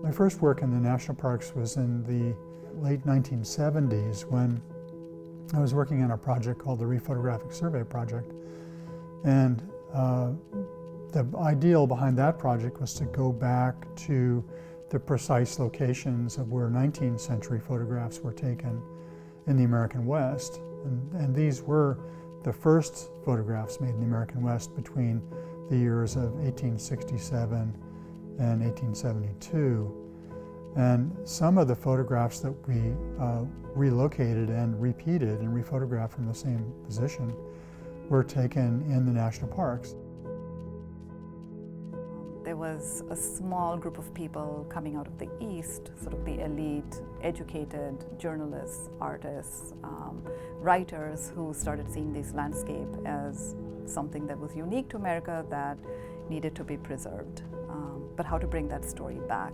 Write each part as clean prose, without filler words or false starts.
My first work in the national parks was in the late 1970s when I was working on a project called the Rephotographic Survey Project. And the ideal behind that project was to go back to the precise locations of where 19th century photographs were taken in the American West. And these were the first photographs made in the American West between the years of 1867 and 1872. And some of the photographs that we relocated and repeated and rephotographed from the same position were taken in the national parks. There was a small group of people coming out of the East, sort of the elite, educated journalists, artists, writers who started seeing this landscape as something that was unique to America that needed to be preserved. But how to bring that story back?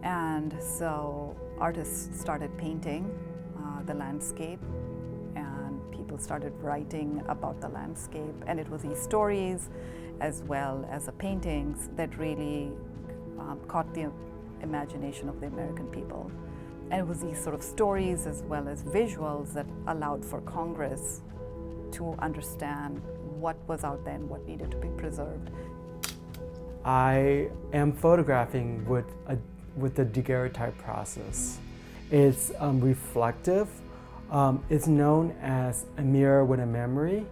And so artists started painting the landscape, and people started writing about the landscape, and it was these stories as well as the paintings that really caught the imagination of the American people. And it was these sort of stories as well as visuals that allowed for Congress to understand what was out there and what needed to be preserved. I am photographing with the daguerreotype process. It's reflective. It's known as a mirror with a memory.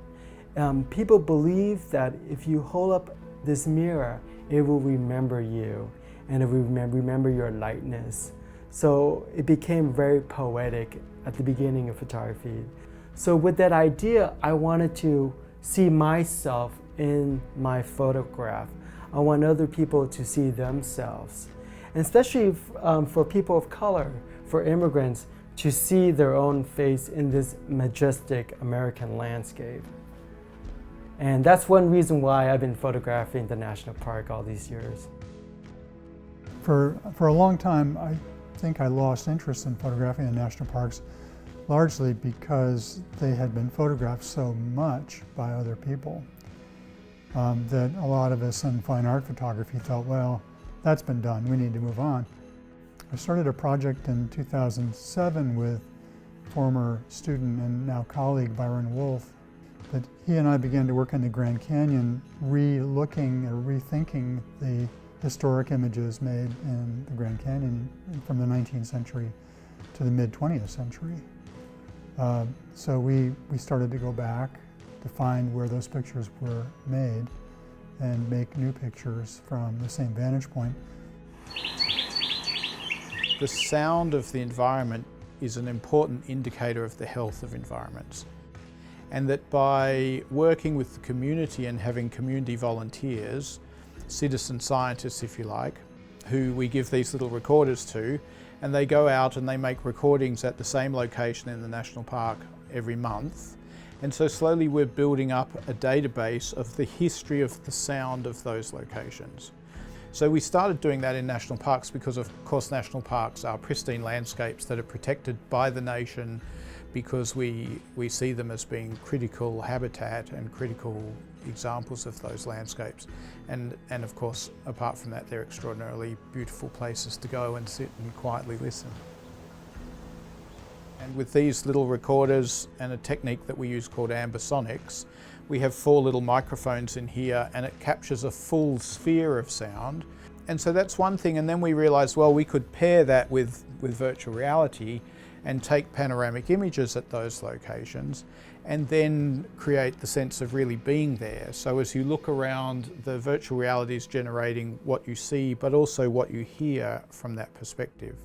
People believe that if you hold up this mirror, it will remember you and it will remember your lightness. So it became very poetic at the beginning of photography. So with that idea, I wanted to see myself in my photograph. I want other people to see themselves. And especially for people of color, for immigrants, to see their own face in this majestic American landscape. And that's one reason why I've been photographing the national park all these years. For a long time, I think I lost interest in photographing the national parks, largely because they had been photographed so much by other people that a lot of us in fine art photography thought, well, that's been done, we need to move on. I started a project in 2007 with former student and now colleague Byron Wolf, that he and I began to work in the Grand Canyon, re-looking or rethinking the historic images made in the Grand Canyon from the 19th century to the mid-20th century. So we started to go back to find where those pictures were made and make new pictures from the same vantage point. The sound of the environment is an important indicator of the health of environments. And that by working with the community and having community volunteers, citizen scientists if you like, who we give these little recorders to, and they go out and they make recordings at the same location in the national park every month. And so slowly we're building up a database of the history of the sound of those locations. So we started doing that in national parks because of course national parks are pristine landscapes that are protected by the nation because we see them as being critical habitat and critical examples of those landscapes. And of course, apart from that, they're extraordinarily beautiful places to go and sit and quietly listen. And with these little recorders and a technique that we use called ambisonics, we have 4 little microphones in here and it captures a full sphere of sound. And so that's one thing, and then we realized, well, we could pair that with virtual reality and take panoramic images at those locations and then create the sense of really being there. So as you look around, the virtual reality is generating what you see, but also what you hear from that perspective.